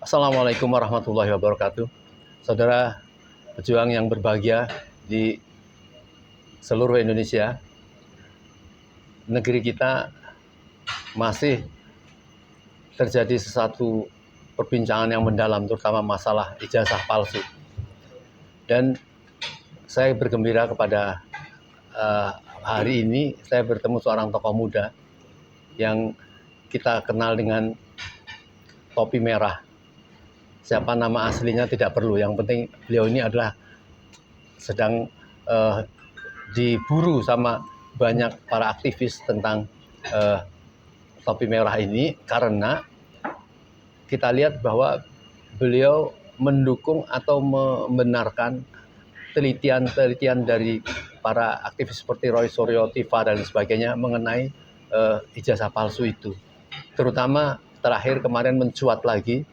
Assalamualaikum warahmatullahi wabarakatuh. Saudara pejuang yang berbahagia di seluruh Indonesia, negeri kita masih terjadi sesuatu perbincangan yang mendalam, terutama masalah ijazah palsu. Dan saya bergembira kepada hari ini saya bertemu seorang tokoh muda yang kita kenal dengan topi merah. Siapa nama aslinya tidak perlu, yang penting beliau ini adalah sedang diburu sama banyak para aktivis tentang topi merah ini, karena kita lihat bahwa beliau mendukung atau membenarkan telitian-telitian dari para aktivis seperti Roy Suryo, Tifa, dan sebagainya mengenai ijazah palsu itu. Terutama terakhir kemarin mencuat lagi,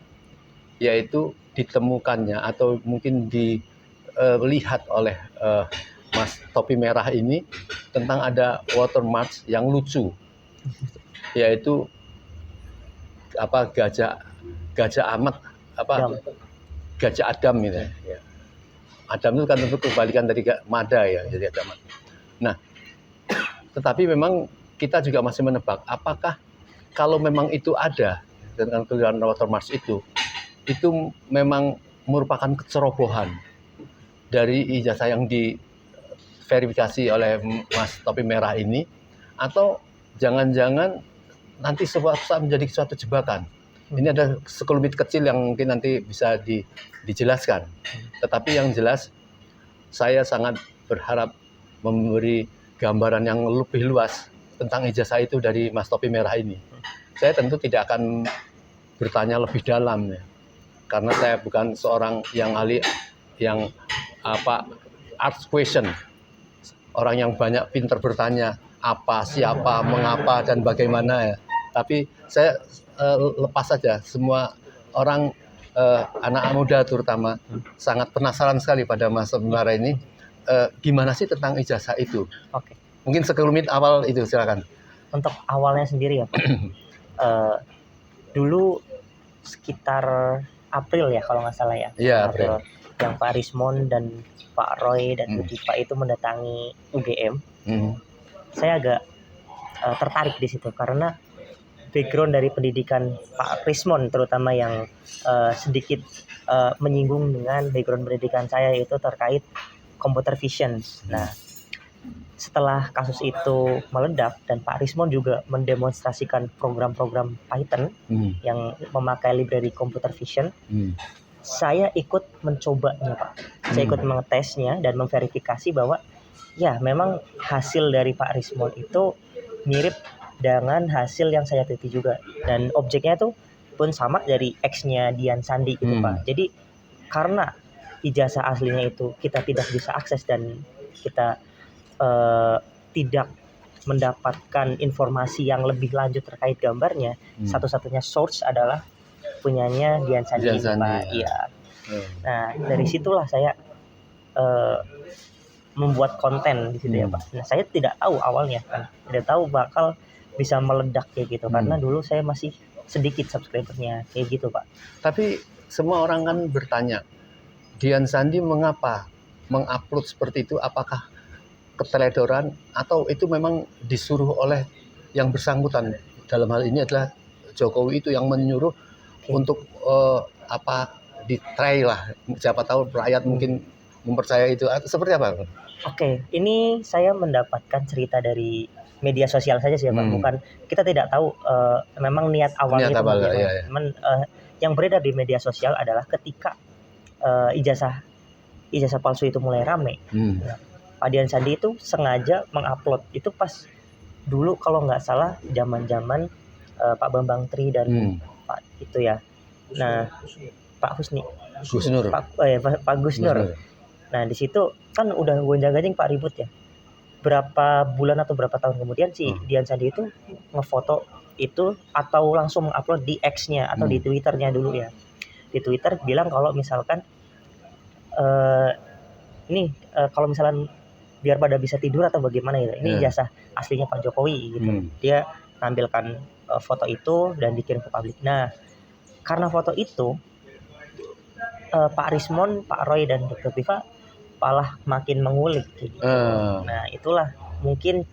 yaitu ditemukannya atau mungkin dilihat oleh Mas Topi Merah ini tentang ada watermark yang lucu, yaitu gajah amat, gajah Adam gitu ya. Adam itu kan tentu kebalikan dari mada ya, jadi Adam. Nah, tetapi memang kita juga masih menebak apakah kalau memang itu ada dengan tulisan watermark itu memang merupakan kecerobohan dari ijazah yang diverifikasi oleh Mas Topi Merah ini, atau jangan-jangan nanti saat menjadi suatu jebakan. Ini ada sekelumit kecil yang mungkin nanti bisa dijelaskan. Tetapi yang jelas saya sangat berharap memberi gambaran yang lebih luas tentang ijazah itu dari Mas Topi Merah ini. Saya tentu tidak akan bertanya lebih dalam ya, karena saya bukan seorang yang ahli yang art question, orang yang banyak pintar bertanya apa, siapa, mengapa, dan bagaimana ya. Tapi saya lepas saja, semua orang anak muda terutama sangat penasaran sekali pada Mas Topi ini, gimana sih tentang ijazah itu. Oke. Mungkin sekelumit awal itu, silakan. Untuk awalnya sendiri ya Pak, dulu sekitar April ya kalau nggak salah ya. Iya, April. Yang Pak Rismond dan Pak Roy dan Bu Tifa itu mendatangi UGM. Saya agak tertarik di situ karena background dari pendidikan Pak Rismond terutama yang sedikit menyinggung dengan background pendidikan saya, yaitu terkait computer vision. Nah, setelah kasus itu meledak dan Pak Rismond juga mendemonstrasikan program-program Python yang memakai library computer vision, saya ikut mencobanya Pak. Saya ikut mengetesnya dan memverifikasi bahwa ya memang hasil dari Pak Rismond itu mirip dengan hasil yang saya teliti juga, dan objeknya tuh pun sama dari X-nya Dian Sandi gitu Pak. Jadi karena ijazah aslinya itu kita tidak bisa akses dan kita tidak mendapatkan informasi yang lebih lanjut terkait gambarnya, satu-satunya source adalah punyanya Dian Sandi Pak. Iya. Nah, dari situlah saya membuat konten di situ ya Pak. Nah, saya tidak tahu awalnya kan, tidak tahu bakal bisa meledak kayak gitu karena dulu saya masih sedikit subscribernya kayak gitu Pak. Tapi semua orang kan bertanya, Dian Sandi mengapa mengupload seperti itu? Apakah keteledoran atau itu memang disuruh oleh yang bersangkutan? Dalam hal ini adalah Jokowi itu yang menyuruh untuk di-try lah, siapa tahu rakyat mungkin mempercayai itu, seperti apa? Oke, ini saya mendapatkan cerita dari media sosial saja sih Pak. Bukan, kita tidak tahu memang niat awalnya itu bagaimana. Iya. Yang beredar di media sosial adalah ketika ijazah palsu itu mulai rame. Pak Dian Sandi itu sengaja mengupload itu pas dulu kalau nggak salah zaman-zaman Pak Bambang Tri dan Pak itu ya. Nah, Pak Gusnur. Pak Gusnur. Nah, di situ kan udah gonjang-ganjing Pak ribut ya. Berapa bulan atau berapa tahun kemudian si Dian Sandi itu ngefoto itu atau langsung mengupload di X-nya atau di Twitter-nya dulu ya. Di Twitter bilang kalau misalkan kalau misalkan biar pada bisa tidur atau bagaimana gitu. Ini ijazah aslinya Pak Jokowi gitu. Dia nampilkan foto itu dan dikirim ke publik. Nah, karena foto itu Pak Rismon, Pak Roy dan Dr. Tifa malah makin mengulik gitu. Nah itulah mungkin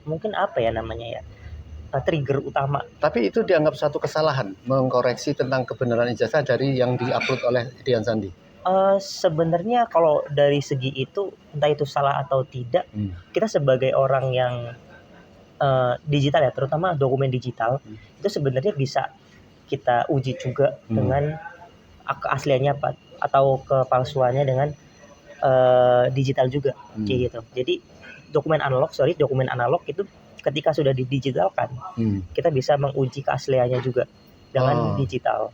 mungkin apa ya namanya ya, trigger utama. Tapi itu dianggap satu kesalahan mengkoreksi tentang kebenaran ijazah dari yang diupload oleh Dian Sandi. Sebenarnya kalau dari segi itu entah itu salah atau tidak, kita sebagai orang yang digital ya, terutama dokumen digital, itu sebenarnya bisa kita uji juga dengan keasliannya atau kepalsuannya dengan digital juga, kayak gitu. Jadi dokumen analog itu ketika sudah didigitalkan, kita bisa menguji keasliannya juga dengan digital,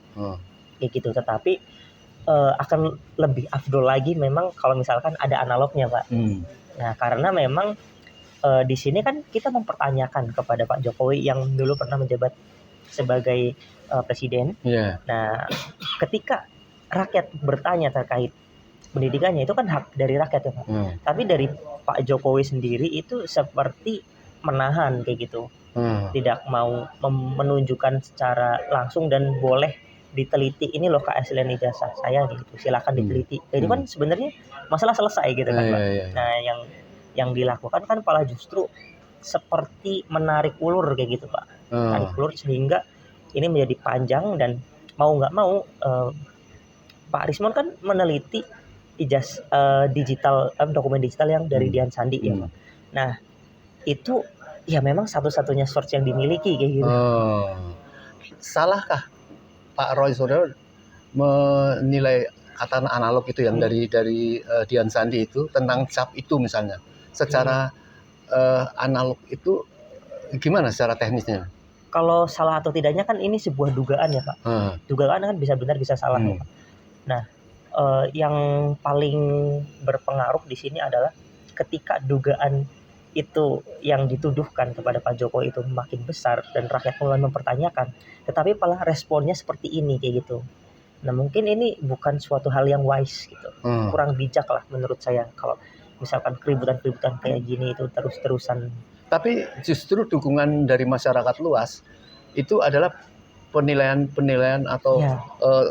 kayak gitu. Tetapi akan lebih afdol lagi memang kalau misalkan ada analognya, Pak. Nah, karena memang di sini kan kita mempertanyakan kepada Pak Jokowi yang dulu pernah menjabat sebagai presiden. Nah, ketika rakyat bertanya terkait pendidikannya, itu kan hak dari rakyat ya, Pak. Tapi dari Pak Jokowi sendiri itu seperti menahan kayak gitu. Tidak mau menunjukkan secara langsung dan boleh diteliti, ini loh keaslian ijazah saya gitu, silakan diteliti. Itu kan sebenarnya masalah selesai gitu kan, Pak. Nah, yang dilakukan kan malah justru seperti menarik ulur kayak gitu, Pak. Menarik ulur sehingga ini menjadi panjang, dan mau nggak mau Pak Rismon kan meneliti digital, dokumen digital yang dari Dian Sandi ya, Pak. Nah, itu ya memang satu-satunya source yang dimiliki kayak gitu. Salahkah Pak Roy Suryo menilai kata analog itu yang dari Dian Sandi itu tentang cap itu misalnya secara analog itu gimana secara teknisnya? Kalau salah atau tidaknya kan ini sebuah dugaan ya, Pak. Dugaan kan bisa benar bisa salah ya, Pak. Nah, yang paling berpengaruh di sini adalah ketika dugaan itu yang dituduhkan kepada Pak Jokowi itu makin besar dan rakyat mulai mempertanyakan, tetapi malah responnya seperti ini kayak gitu. Nah, mungkin ini bukan suatu hal yang wise gitu, kurang bijak lah menurut saya kalau misalkan keributan kayak gini itu terus-terusan. Tapi justru dukungan dari masyarakat luas itu adalah penilaian atau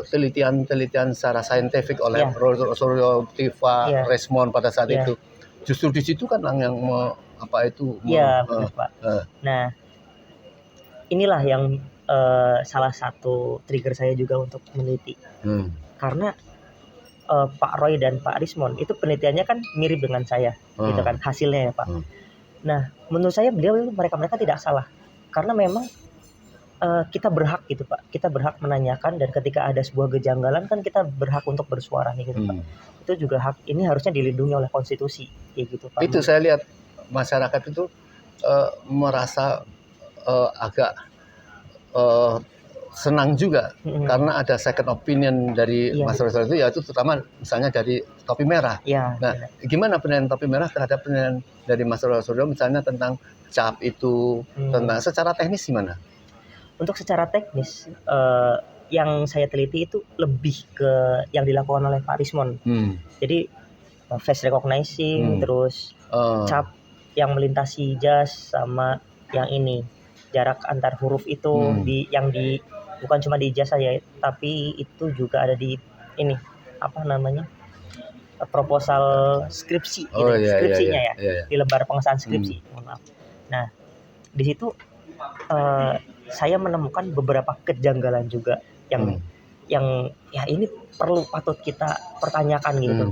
telitian secara saintifik oleh Suryo, Tifa, Rismon pada saat itu. Justru di situ kan yang benar, Pak. Nah, inilah yang salah satu trigger saya juga untuk meneliti. Karena Pak Roy dan Pak Rismon itu penelitiannya kan mirip dengan saya, gitu kan hasilnya ya, Pak. Nah, menurut saya mereka tidak salah, karena memang kita berhak gitu, Pak. Kita berhak menanyakan, dan ketika ada sebuah kejanggalan kan kita berhak untuk bersuara nih gitu, Pak. Itu juga hak, ini harusnya dilindungi oleh konstitusi kayak gitu, Pak. Itu saya lihat masyarakat itu merasa agak senang juga karena ada second opinion dari masyarakat itu, yaitu terutama misalnya dari Topi Merah. Nah, gimana penilaian Topi Merah terhadap penilaian dari masyarakat Suryo misalnya tentang cap itu, tentang secara teknis gimana? Untuk secara teknis, yang saya teliti itu lebih ke yang dilakukan oleh Pak Rismon. Jadi face recognizing, terus cap yang melintasi jas, sama yang ini jarak antar huruf itu bukan cuma di jas saja, tapi itu juga ada di ini proposal skripsi gitu, skripsinya di lembar pengesahan skripsi. Mohon maaf. Nah, di situ saya menemukan beberapa kejanggalan juga yang ya ini patut kita pertanyakan gitu.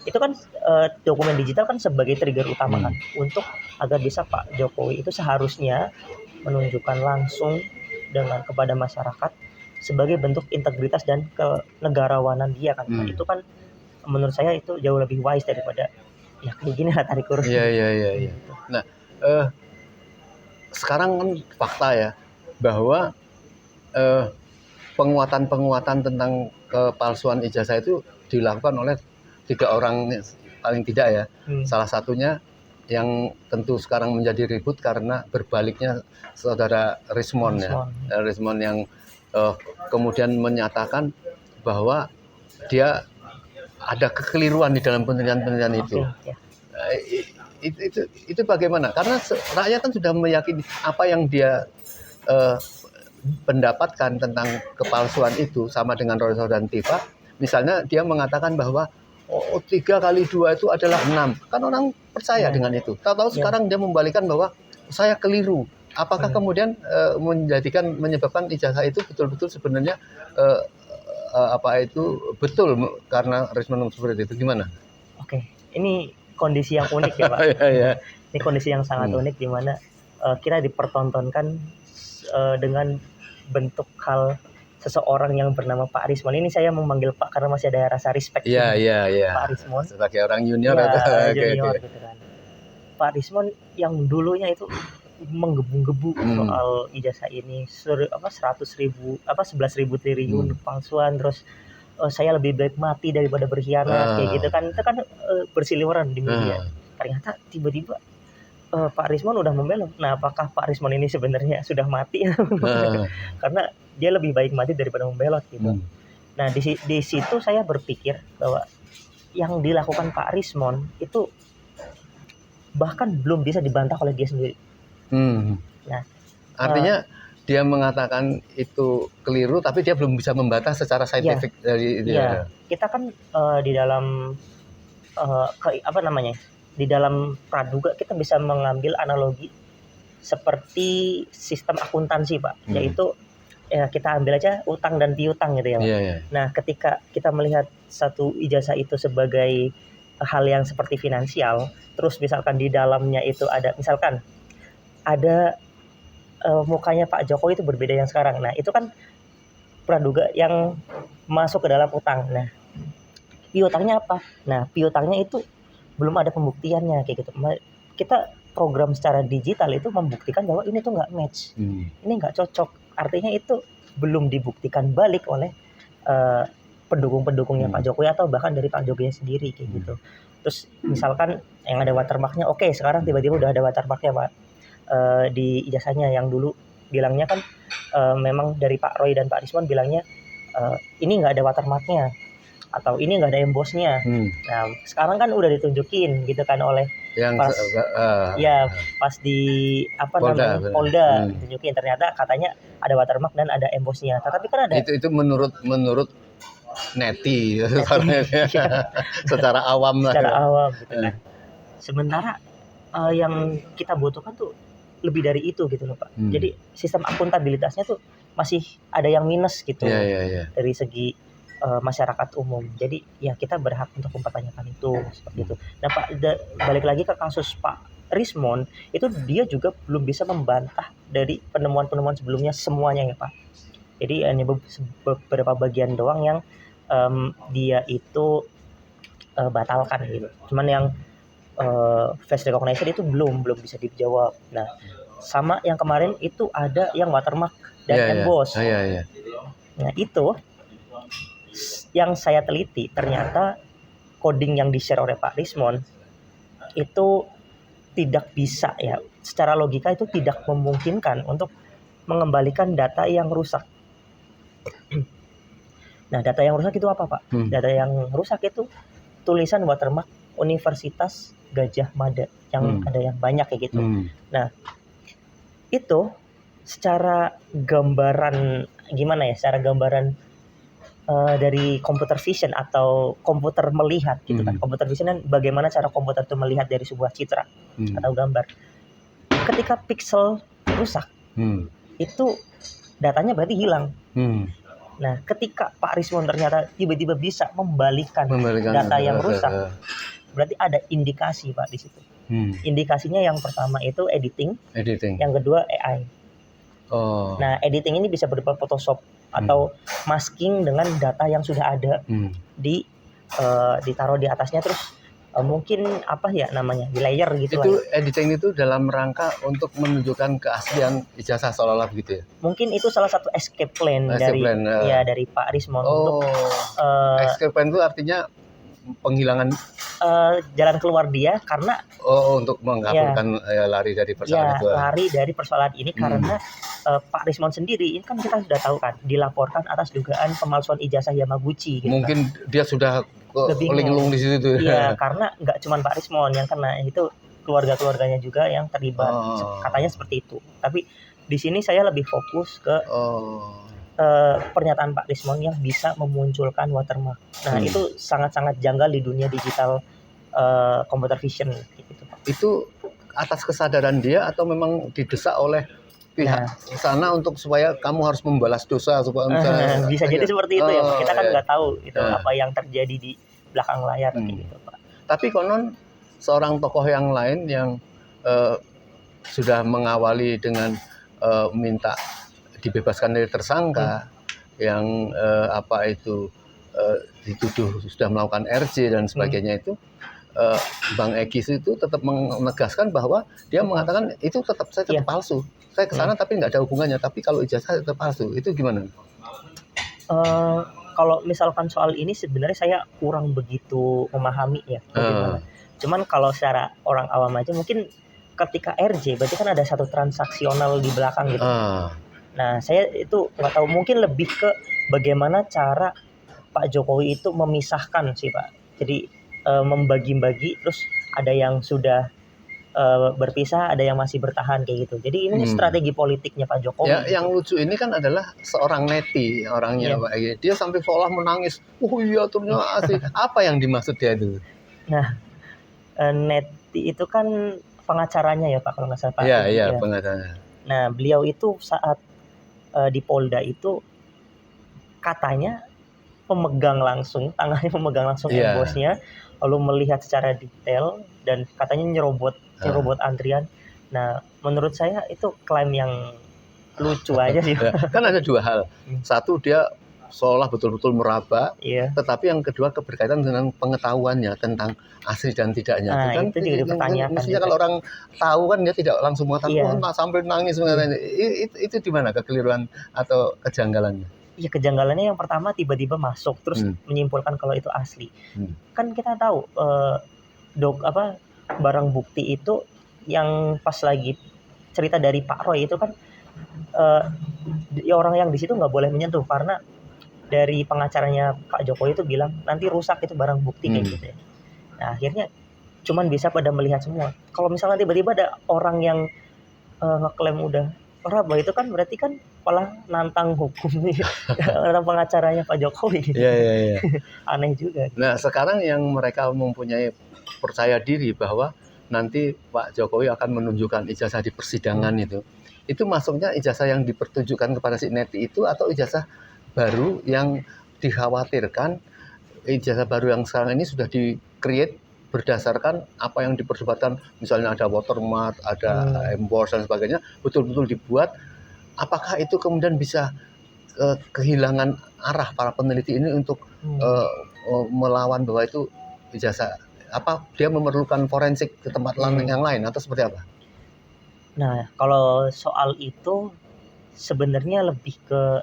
Itu kan dokumen digital kan sebagai trigger utama kan untuk agar bisa Pak Jokowi itu seharusnya menunjukkan langsung kepada masyarakat sebagai bentuk integritas dan kenegarawanan dia kan. Itu kan menurut saya itu jauh lebih wise daripada ya kayak gini lah tarik urut. Iya. Nah, sekarang kan fakta ya bahwa penguatan tentang kepalsuan ijazah itu dilakukan oleh 3 orang paling tidak ya. Salah satunya yang tentu sekarang menjadi ribut karena berbaliknya saudara Rismon ya. Rismon yang kemudian menyatakan bahwa dia ada kekeliruan di dalam penelitian itu. Itu bagaimana? Karena rakyat kan sudah meyakini apa yang dia pendapatkan tentang kepalsuan itu sama dengan Roy dan Tifa. misalnya dia mengatakan bahwa 3 kali 2 itu adalah 6. Kan orang percaya Ya. dengan itu. Tahu-tahu Ya. sekarang dia membalikan bahwa saya keliru. Apakah Hmm. kemudian menyebabkan ijazah itu betul-betul sebenarnya betul karena Rismond seperti itu, gimana? Oke, ini kondisi yang unik ya Pak. Iya, iya. Ini kondisi yang sangat unik di mana kita dipertontonkan dengan bentuk hal seseorang yang bernama Pak Rismond. Ini saya memanggil Pak karena masih ada rasa respect Iya, gitu. iya, iya. Pak Rismond. Sebagai orang junior Ya, atau junior gitu kan. Pak Rismond yang dulunya itu menggebu-gebu soal ijazah ini 11.000 triliun palsuan, terus saya lebih baik mati daripada berkhianat kayak gitu kan. Itu kan berseliweran di media. Ternyata tiba-tiba Pak Rismond udah membelok. Nah, apakah Pak Rismond ini sebenarnya sudah mati? Karena dia lebih baik mati daripada membelot gitu. Nah, di situ saya berpikir bahwa yang dilakukan Pak Rismond itu bahkan belum bisa dibantah oleh dia sendiri. Nah, artinya dia mengatakan itu keliru, tapi dia belum bisa membantah secara saintifik dari dia. Iya, kita kan di dalam di dalam praduga kita bisa mengambil analogi seperti sistem akuntansi Pak, yaitu ya kita ambil aja utang dan piutang gitu ya Pak. Nah, ketika kita melihat satu ijazah itu sebagai hal yang seperti finansial, terus misalkan di dalamnya itu ada misalkan ada mukanya Pak Jokowi itu berbeda yang sekarang. Nah, itu kan praduga yang masuk ke dalam utang. Nah, piutangnya apa? Nah, piutangnya itu belum ada pembuktiannya kayak gitu. Kita program secara digital itu membuktikan bahwa ini tuh nggak match, ini nggak cocok. Artinya itu belum dibuktikan balik oleh pendukung-pendukungnya Pak Jokowi atau bahkan dari Pak Jokowi sendiri kayak gitu. Terus misalkan yang ada watermarknya, oke, sekarang tiba-tiba udah ada watermarknya Pak di ijazahnya. Yang dulu bilangnya kan memang dari Pak Roy dan Pak Rismond bilangnya ini nggak ada watermarknya atau ini nggak ada embossnya. Nah, sekarang kan udah ditunjukin gitu kan oleh yang pas pas di Polda ditunjukin, ternyata katanya ada watermark dan ada embossnya. Tetapi kan ada itu menurut neti secara awam lah. Secara awam gitu kan. Sementara yang kita butuhkan tuh lebih dari itu gitu loh Pak. Jadi sistem akuntabilitasnya tuh masih ada yang minus gitu dari segi masyarakat umum. Jadi ya kita berhak untuk mempertanyakan itu seperti itu. Nah Pak, balik lagi ke kasus Pak Rismond, itu dia juga belum bisa membantah dari penemuan-penemuan sebelumnya semuanya ya Pak. Jadi hanya beberapa bagian doang yang dia itu batalkan gitu. Cuman yang face recognition itu belum bisa dijawab. Nah, sama yang kemarin itu ada yang watermark dan emboss. Nah, itu yang saya teliti, ternyata coding yang di-share oleh Pak Rismond itu tidak bisa ya, secara logika itu tidak memungkinkan untuk mengembalikan data yang rusak. Nah, data yang rusak itu apa Pak? Data yang rusak itu tulisan watermark Universitas Gajah Mada yang ada yang banyak kayak gitu. Nah, itu secara gambaran secara gambaran dari computer vision atau komputer melihat gitu kan. Computer vision kan bagaimana cara komputer itu melihat dari sebuah citra atau gambar. Ketika pixel rusak, itu datanya berarti hilang. Nah, ketika Pak Rismond ternyata tiba-tiba bisa membalikan data yang rusak, berarti ada indikasi Pak di situ. Indikasinya yang pertama itu editing. Yang kedua AI. Nah, editing ini bisa berupa Photoshop atau masking dengan data yang sudah ada ditaruh di atasnya, terus mungkin di layer gitu. Itu editing itu dalam rangka untuk menunjukkan keaslian ijazah seolah-olah begitu ya. Mungkin itu salah satu escape plan dari Pak Rismond untuk escape plan itu artinya penghilangan jalan keluar dia karena untuk mengabulkan lari dari persoalan itu. Lari dari persoalan ini karena Pak Rismond sendiri ini kan kita sudah tahu kan dilaporkan atas dugaan pemalsuan ijazah Yamaguchi gitu. Mungkin dia sudah linglung di situ. Iya, karena nggak cuma Pak Rismond yang kena, itu keluarga-keluarganya juga yang terlibat. Katanya seperti itu. Tapi di sini saya lebih fokus ke pernyataan Pak Rismon yang bisa memunculkan watermark. Nah, itu sangat-sangat janggal di dunia digital computer vision gitu, Pak. Itu atas kesadaran dia atau memang didesak oleh pihak sana untuk supaya kamu harus membalas dosa supaya bisa jadi seperti itu ya, Pak. Kita kan nggak tahu itu apa yang terjadi di belakang layar gitu, Pak. Tapi konon seorang tokoh yang lain yang sudah mengawali dengan minta dibebaskan dari tersangka yang dituduh sudah melakukan RJ dan sebagainya itu, Bang Egis itu tetap menegaskan bahwa dia mengatakan itu tetap palsu. Saya ke sana tapi nggak ada hubungannya. Tapi kalau ijazah tetap palsu. Itu gimana? Kalau misalkan soal ini sebenarnya saya kurang begitu memahami ya bagaimana. Cuman kalau secara orang awam aja mungkin ketika RJ berarti kan ada satu transaksional di belakang gitu. Nah, saya itu nggak tahu, mungkin lebih ke bagaimana cara Pak Jokowi itu memisahkan sih, Pak. Jadi membagi-bagi, terus ada yang sudah berpisah, ada yang masih bertahan kayak gitu. Jadi ini strategi politiknya Pak Jokowi. Ya, yang lucu ini kan adalah seorang neti orangnya, Pak. Dia sampai seolah menangis. Oh iya, ternyata asik. Apa yang dimaksud dia itu? Nah, neti itu kan pengacaranya ya Pak, kalau nggak salah Pak. Iya, pengacaranya. Nah, beliau itu saat di Polda itu katanya tangannya memegang langsung embosnya, lalu melihat secara detail dan katanya nyerobot antrian. Nah, menurut saya itu klaim yang lucu aja sih. Kan ada dua hal. Satu, dia seolah betul-betul meraba, tetapi yang kedua keberkaitan dengan pengetahuannya tentang asli dan tidaknya. Nah, itu juga dipertanyakan. Mestinya kalau orang tahu kan dia tidak langsung mengatakan sampai nangis. Itu di mana kekeliruan atau kejanggalannya? Iya, kejanggalannya yang pertama tiba-tiba masuk terus menyimpulkan kalau itu asli. Kan kita tahu barang bukti itu yang pas lagi cerita dari Pak Roy itu kan orang yang di situ nggak boleh menyentuh karena dari pengacaranya Pak Jokowi itu bilang nanti rusak itu barang bukti kayak gitu ya. Nah, akhirnya cuman bisa pada melihat semua. Kalau misalnya tiba-tiba ada orang yang ngeklaim udah raba, itu kan berarti kan malah nantang hukum nih, nantang pengacaranya Pak Jokowi. Iya. Aneh juga. Nah, sekarang yang mereka mempunyai percaya diri bahwa nanti Pak Jokowi akan menunjukkan ijazah di persidangan itu masuknya ijazah yang dipertunjukkan kepada si neti itu atau ijazah baru yang dikhawatirkan ijazah baru yang sekarang ini sudah di-create berdasarkan apa yang diperdebatkan, misalnya ada watermark, ada emboss dan sebagainya, betul-betul dibuat. Apakah itu kemudian bisa kehilangan arah para peneliti ini untuk melawan bahwa itu ijazah dia memerlukan forensik ke tempat yang lain atau seperti apa? Nah, kalau soal itu sebenarnya lebih ke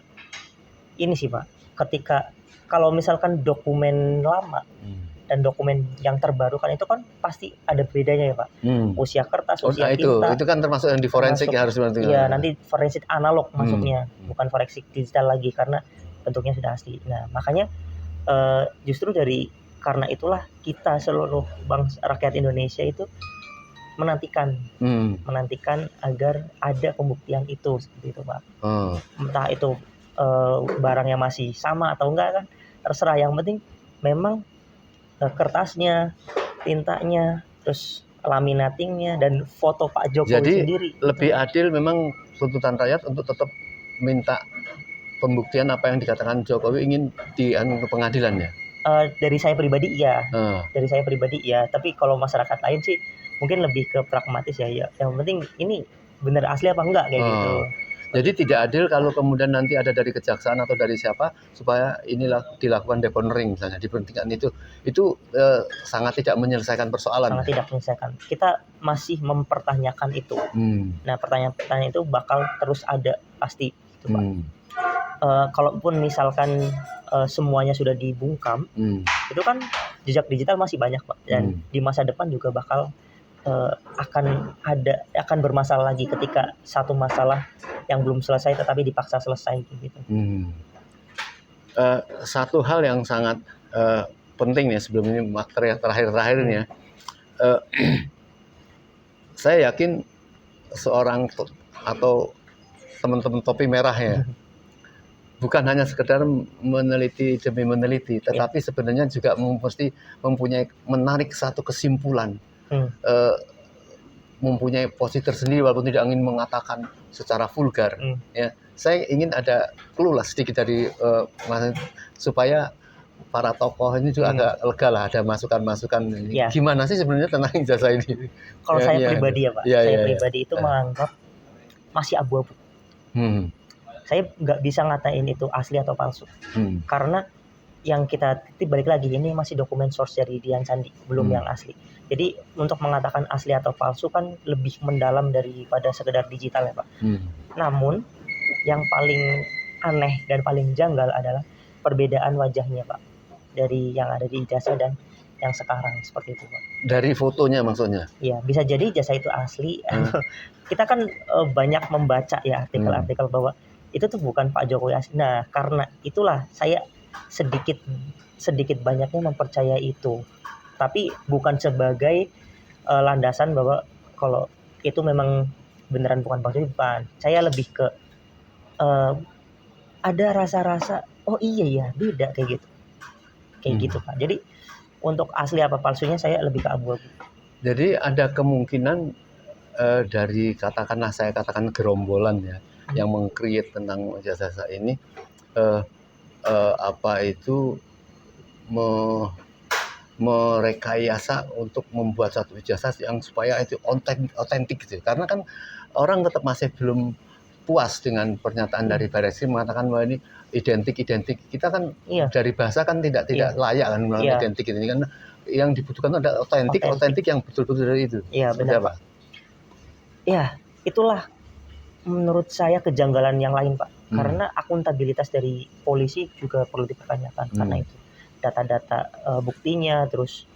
ini sih Pak, ketika kalau misalkan dokumen lama dan dokumen yang terbaru kan itu kan pasti ada bedanya ya Pak. Usia kertas, usia tinta. Itu kan termasuk yang di forensik ya harus dibantu. Iya, nanti forensik analog masuknya, bukan forensik digital lagi karena bentuknya sudah asli. Nah, makanya justru karena itulah kita seluruh bangsa rakyat Indonesia itu menantikan agar ada pembuktian itu seperti itu Pak. Entah itu barangnya masih sama atau enggak kan terserah, yang penting memang kertasnya, tintanya, terus laminatingnya dan foto Pak Jokowi sendiri. Jadi lebih adil memang tuntutan rakyat untuk tetap minta pembuktian apa yang dikatakan Jokowi ingin di pengadilan ya. Dari saya pribadi ya. Tapi kalau masyarakat lain sih mungkin lebih ke pragmatis ya. Yang penting ini benar asli apa enggak kayak gitu. Jadi tidak adil kalau kemudian nanti ada dari kejaksaan atau dari siapa supaya inilah dilakukan deponering misalnya diberhentikan itu sangat tidak menyelesaikan persoalan. Sangat tidak menyelesaikan. Kita masih mempertanyakan itu. Nah, pertanyaan-pertanyaan itu bakal terus ada pasti itu Pak. Kalaupun misalkan semuanya sudah dibungkam, itu kan jejak digital masih banyak Pak, dan di masa depan juga bakal akan bermasalah lagi ketika satu masalah yang belum selesai tetapi dipaksa selesai gitu. Satu hal yang sangat penting ya sebelum ini materi terakhir ini ya, saya yakin seorang atau teman-teman topi merah ya bukan hanya sekedar meneliti demi meneliti, tetapi sebenarnya juga mesti mempunyai menarik satu kesimpulan, mempunyai posisi tersendiri walaupun tidak ingin mengatakan secara vulgar. Ya, saya ingin ada clue lah sedikit dari supaya para tokoh ini juga agak lega lah, ada masukan-masukan ini. Gimana sih sebenarnya tentang ijazah ini? Kalau saya pribadi ya Pak, saya pribadi itu menganggap masih abu-abu. Saya nggak bisa ngatain itu asli atau palsu, karena yang kita balik lagi ini masih dokumen source dari Dian Sandi, belum yang asli. Jadi untuk mengatakan asli atau palsu kan lebih mendalam daripada sekedar digital ya Pak. Namun yang paling aneh dan paling janggal adalah perbedaan wajahnya Pak, dari yang ada di ijazah dan yang sekarang seperti itu Pak. Dari fotonya maksudnya? Iya, bisa jadi ijazah itu asli. Kita kan banyak membaca ya artikel-artikel bahwa itu tuh bukan Pak Jokowi asli. Nah, karena itulah saya sedikit banyaknya mempercayai itu. Tapi bukan sebagai landasan bahwa kalau itu memang beneran bukan Pak Jokowi, bukan. Saya lebih ke ada rasa-rasa oh iya ya beda kayak gitu. Kayak gitu Pak. Jadi untuk asli apa palsunya saya lebih ke abu-abu. Jadi ada kemungkinan dari katakanlah saya katakan gerombolan ya yang meng-create tentang ijazah ini merekayasa untuk membuat satu ijazah yang supaya itu otentik gitu. Karena kan orang tetap masih belum puas dengan pernyataan dari Barreskrim mengatakan bahwa ini identik. Kita kan dari bahasa kan tidak layak kan identik ini kan, yang dibutuhkan ada otentik yang betul-betul dari itu. Iya benar Pak. Ya itulah menurut saya kejanggalan yang lain Pak, karena akuntabilitas dari polisi juga perlu dipertanyakan karena itu data-data buktinya, terus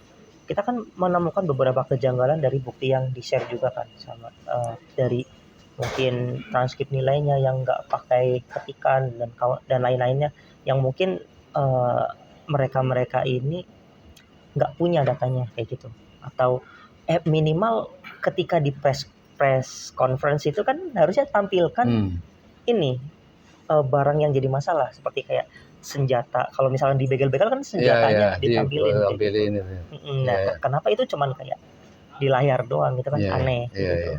kita kan menemukan beberapa kejanggalan dari bukti yang di-share juga kan sama dari mungkin transkrip nilainya yang nggak pakai ketikan dan lain-lainnya yang mungkin mereka ini nggak punya datanya kayak gitu, atau minimal ketika di press conference itu kan harusnya tampilkan ini barang yang jadi masalah seperti kayak senjata, kalau misalnya dibegal-begal kan senjatanya ditampilin. Gitu. Nah, kenapa itu cuman kayak di layar doang gitu kan aneh. Gitu.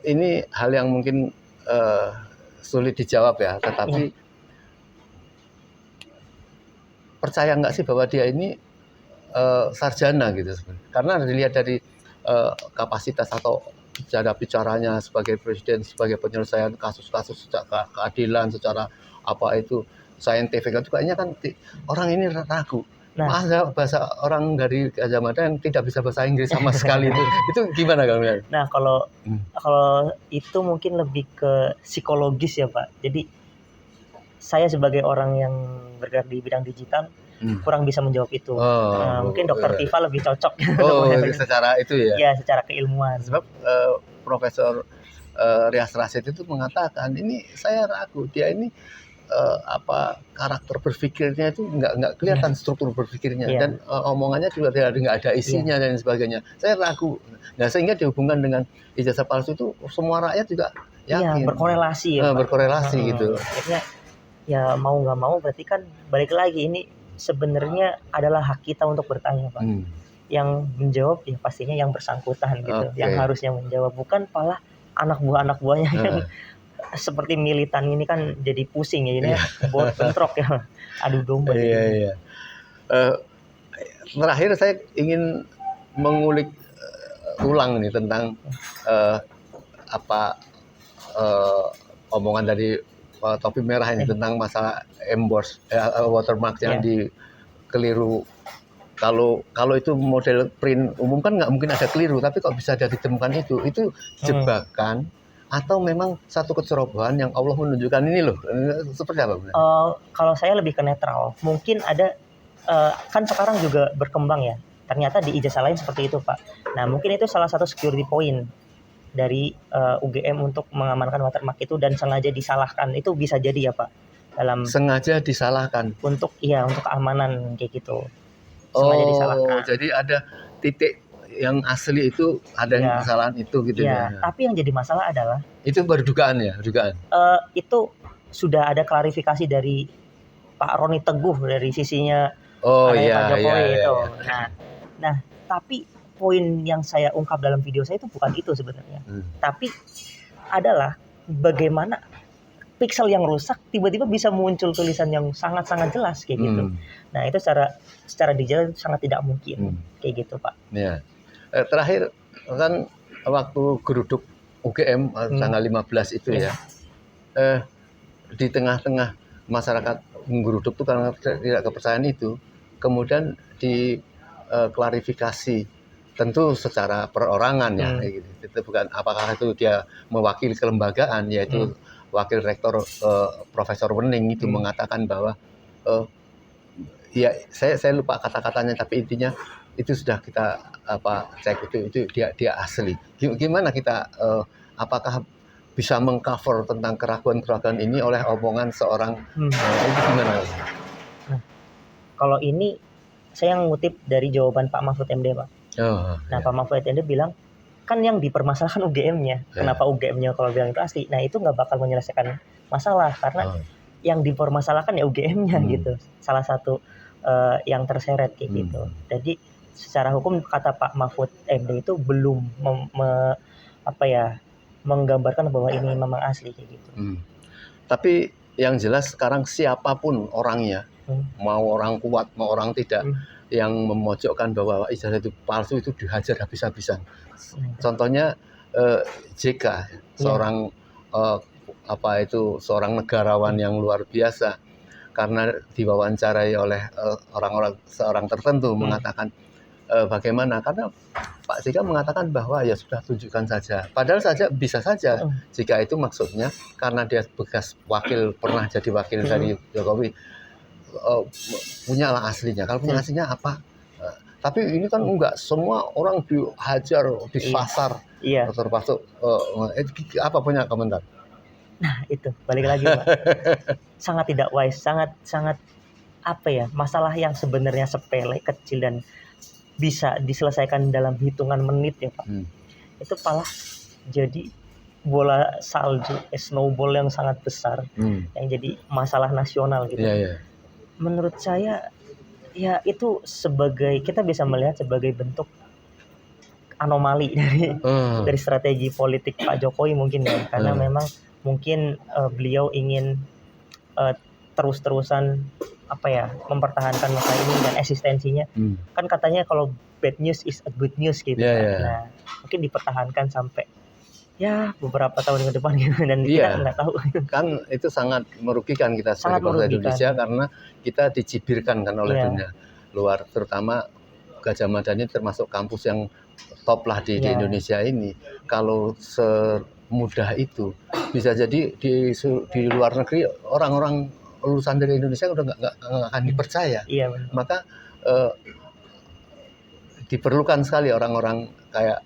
Ini hal yang mungkin sulit dijawab ya, tetapi percaya nggak sih bahwa dia ini sarjana gitu sebenarnya? Karena dilihat dari kapasitas atau cara bicaranya sebagai presiden, sebagai penyelesaian kasus-kasus secara keadilan, secara apa itu saintifik itu kayaknya kan orang ini ragu. Ada bahasa orang dari Gajah Mada yang tidak bisa bahasa Inggris sama sekali itu gimana kalian? Nah kalau itu mungkin lebih ke psikologis ya Pak. Jadi saya sebagai orang yang bergerak di bidang digital kurang bisa menjawab itu. Mungkin Dokter Tifa lebih cocok. Secara itu ya? Ya, secara keilmuan. Sebab Profesor Rias Rasyid itu mengatakan ini saya ragu dia ini karakter berpikirnya itu nggak kelihatan struktur berpikirnya dan omongannya juga nggak ada isinya dan sebagainya. Saya ragu. Nah sehingga dihubungkan dengan ijazah palsu itu semua rakyat juga yakin. Berkorelasi ya. Berkorelasi gitu. Akhirnya ya mau nggak mau berarti kan balik lagi ini sebenarnya adalah hak kita untuk bertanya Pak. Yang menjawab ya pastinya yang bersangkutan gitu, yang harusnya menjawab, bukan malah anak buahnya yang seperti militan ini kan jadi pusing ya ini buat bentrok ya, adu domba. Iya. Terakhir saya ingin mengulik ulang nih tentang omongan dari topi merah ini tentang masalah emboss watermark yang dikeliru. Kalau itu model print umum kan nggak mungkin ada keliru, tapi kok bisa ada ditemukan itu jebakan atau memang satu kecerobohan yang Allah menunjukkan ini loh, seperti apa? Kalau saya lebih ke netral, mungkin ada kan sekarang juga berkembang ya, ternyata di ijazah lain seperti itu Pak. Nah mungkin itu salah satu security point dari UGM untuk mengamankan watermark itu dan sengaja disalahkan, itu bisa jadi ya Pak, dalam sengaja disalahkan untuk keamanan kayak gitu. Sengaja disalahkan. Jadi ada titik yang asli itu ada yang kesalahan itu gitu ya. Tapi yang jadi masalah adalah itu baru dugaan. Itu sudah ada klarifikasi dari Pak Roni Teguh dari sisinya Oh anaknya Pak iya, Jokowi iya, itu. iya. Nah, tapi poin yang saya ungkap dalam video saya itu bukan itu sebenarnya. Tapi adalah bagaimana pixel yang rusak tiba-tiba bisa muncul tulisan yang sangat-sangat jelas kayak gitu. Nah, itu secara digital sangat tidak mungkin kayak gitu, Pak. Ya. Terakhir kan waktu geruduk UGM tanggal 15 itu ya. Di tengah-tengah masyarakat menggeruduk itu karena tidak kepercayaan itu, kemudian diklarifikasi tentu secara perorangan ya, itu bukan apakah itu dia mewakili kelembagaan, yaitu wakil rektor Profesor Wening itu mengatakan bahwa ya saya lupa kata-katanya, tapi intinya itu sudah kita cek itu dia asli. Gimana kita apakah bisa mengcover tentang keraguan-keraguan ini oleh omongan seorang itu gimana? Nah, kalau ini saya ngutip dari jawaban Pak Mahfud MD, Pak. Nah, Pak Mahfud MD bilang kan yang dipermasalahkan UGM-nya. Kenapa UGM-nya kalau bilang itu asli? Nah, itu nggak bakal menyelesaikan masalah karena yang dipermasalahkan ya UGM-nya gitu. Salah satu yang terseret kayak gitu. Jadi secara hukum kata Pak Mahfud MD itu belum menggambarkan bahwa ini memang asli kayak gitu. Tapi yang jelas sekarang siapapun orangnya, mau orang kuat mau orang tidak, yang memojokkan bahwa ijazah itu palsu itu dihajar habis-habisan. Contohnya JK, seorang seorang negarawan yang luar biasa, karena diwawancarai oleh seorang tertentu mengatakan bagaimana, karena Pak JK mengatakan bahwa ya sudah tunjukkan saja, padahal bisa saja jika itu maksudnya karena dia bekas pernah jadi wakil dari Jokowi, punyalah aslinya. Kalau punya aslinya apa? Tapi ini kan enggak, semua orang dihajar di pasar, termasuk apa punya komentar? Nah itu balik lagi Pak, sangat tidak wise, sangat masalah yang sebenarnya sepele, kecil dan bisa diselesaikan dalam hitungan menit ya Pak. Itu malah jadi bola salju, snowball yang sangat besar, yang jadi masalah nasional gitu. Menurut saya ya itu kita bisa melihat sebagai bentuk anomali dari strategi politik Pak Jokowi mungkin ya, karena memang mungkin beliau ingin terus-terusan mempertahankan masalah ini dan eksistensinya. Kan katanya kalau bad news is a good news gitu. Nah, mungkin dipertahankan sampai ya beberapa tahun ke depan gitu, dan kita nggak tahu. Kan itu sangat merugikan kita sebagai bangsa Indonesia, karena kita dicibirkan kan oleh dunia luar, terutama Gadjah Mada ini termasuk kampus yang top lah di Indonesia ini. Kalau semudah itu bisa jadi di luar negeri orang-orang lulusan dari Indonesia udah nggak akan dipercaya. Maka diperlukan sekali orang-orang kayak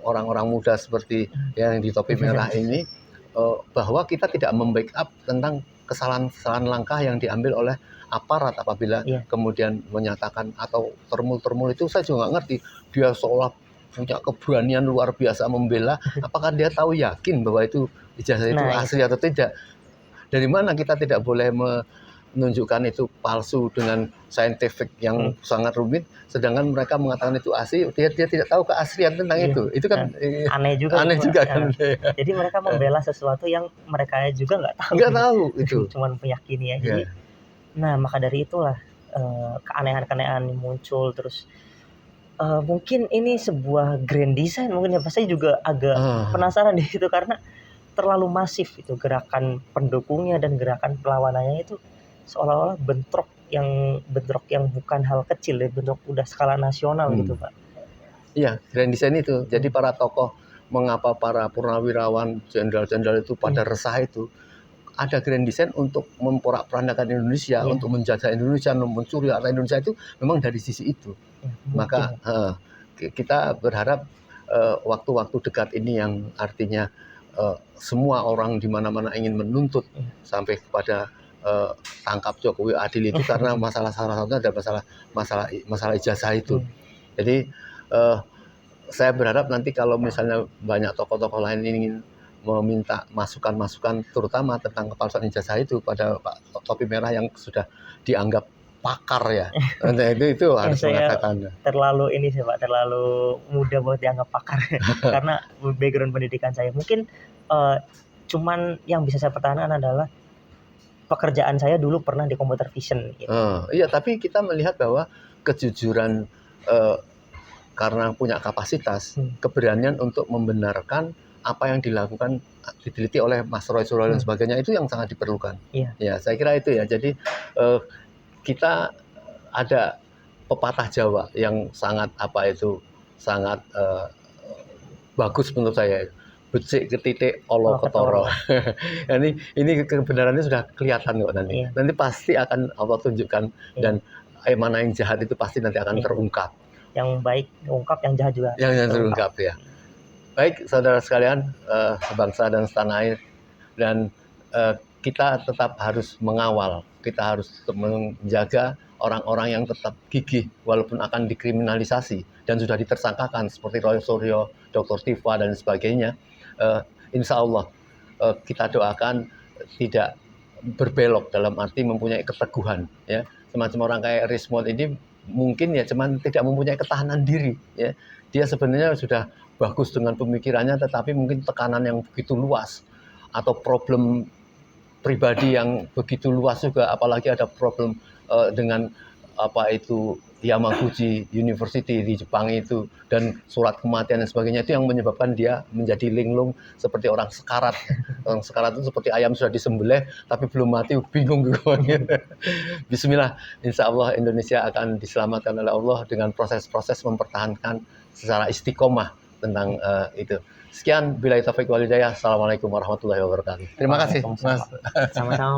orang-orang muda seperti yang di topi merah ini, bahwa kita tidak membackup tentang kesalahan-kesalahan langkah yang diambil oleh aparat apabila kemudian menyatakan atau termul-termul itu. Saya juga nggak ngerti, dia seolah punya keberanian luar biasa membela. Apakah dia tahu yakin bahwa itu ijazah itu asli atau tidak? Dari mana kita tidak boleh menunjukkan itu palsu dengan saintifik yang sangat rumit, sedangkan mereka mengatakan itu asli, dia tidak tahu keaslian tentang itu. Itu kan aneh juga kan. Jadi mereka membela sesuatu yang mereka juga nggak tahu itu. Cuman meyakini ya. Jadi, nah maka dari itulah keanehan-keanehan muncul terus. Mungkin ini sebuah grand design mungkin ya. Saya juga agak penasaran di situ karena terlalu masif itu gerakan pendukungnya dan gerakan perlawanannya, itu seolah-olah bentrok yang bukan hal kecil ya, bentrok udah skala nasional gitu Pak. Iya, grand design itu. Jadi para tokoh, mengapa para purnawirawan, jenderal-jenderal itu pada resah itu, ada grand design untuk memporak-porandakan Indonesia, untuk menjajah Indonesia, mencuri harta Indonesia, itu memang dari sisi itu. Maka kita berharap waktu-waktu dekat ini yang artinya semua orang di mana-mana ingin menuntut sampai kepada tangkap Jokowi adil itu, karena salah satunya ada masalah ijazah itu. Jadi saya berharap nanti kalau misalnya banyak tokoh-tokoh lain ingin meminta masukan-masukan terutama tentang kepalsuan ijazah itu pada Pak Topi Merah yang sudah dianggap pakar ya. Nah, itu harus saya mengatakan. terlalu ini sih Pak, terlalu muda buat dianggap pakar karena background pendidikan saya mungkin cuman yang bisa saya pertahankan adalah pekerjaan saya dulu pernah di computer vision gitu. Iya, tapi kita melihat bahwa kejujuran karena punya kapasitas, keberanian untuk membenarkan apa yang dilakukan, diteliti oleh Mas Roy Suryo dan sebagainya, itu yang sangat diperlukan. Iya. Ya, saya kira itu ya. Jadi kita ada pepatah Jawa yang sangat sangat bagus menurut saya. Becik ketitik olo ketoro. ini kebenarannya sudah kelihatan kok nanti. Iya. Nanti pasti akan Allah tunjukkan, dan mana yang jahat itu pasti nanti akan terungkap. Yang baik terungkap, yang jahat juga. Yang terungkap ya. Baik saudara sekalian, sebangsa dan setanah air, dan kita tetap harus mengawal, kita harus menjaga orang-orang yang tetap gigih walaupun akan dikriminalisasi dan sudah ditersangkakan seperti Roy Suryo, Dr. Tifa dan sebagainya. Insya Allah kita doakan tidak berbelok dalam arti mempunyai keteguhan ya. Semacam orang kayak Rismond ini mungkin ya cuman tidak mempunyai ketahanan diri ya. Dia sebenarnya sudah bagus dengan pemikirannya, tetapi mungkin tekanan yang begitu luas atau problem pribadi yang begitu luas juga, apalagi ada problem dengan Yamaguchi University di Jepang itu, dan surat kematian dan sebagainya, itu yang menyebabkan dia menjadi linglung seperti orang sekarat. Orang sekarat itu seperti ayam sudah disembelih tapi belum mati, bingung gitu. Bismillah, insya Allah Indonesia akan diselamatkan oleh Allah dengan proses-proses mempertahankan secara istiqomah tentang itu. Sekian, billahi taufiq wal hidayah. Assalamualaikum warahmatullahi wabarakatuh. Terima kasih, Mas. Sama-sama.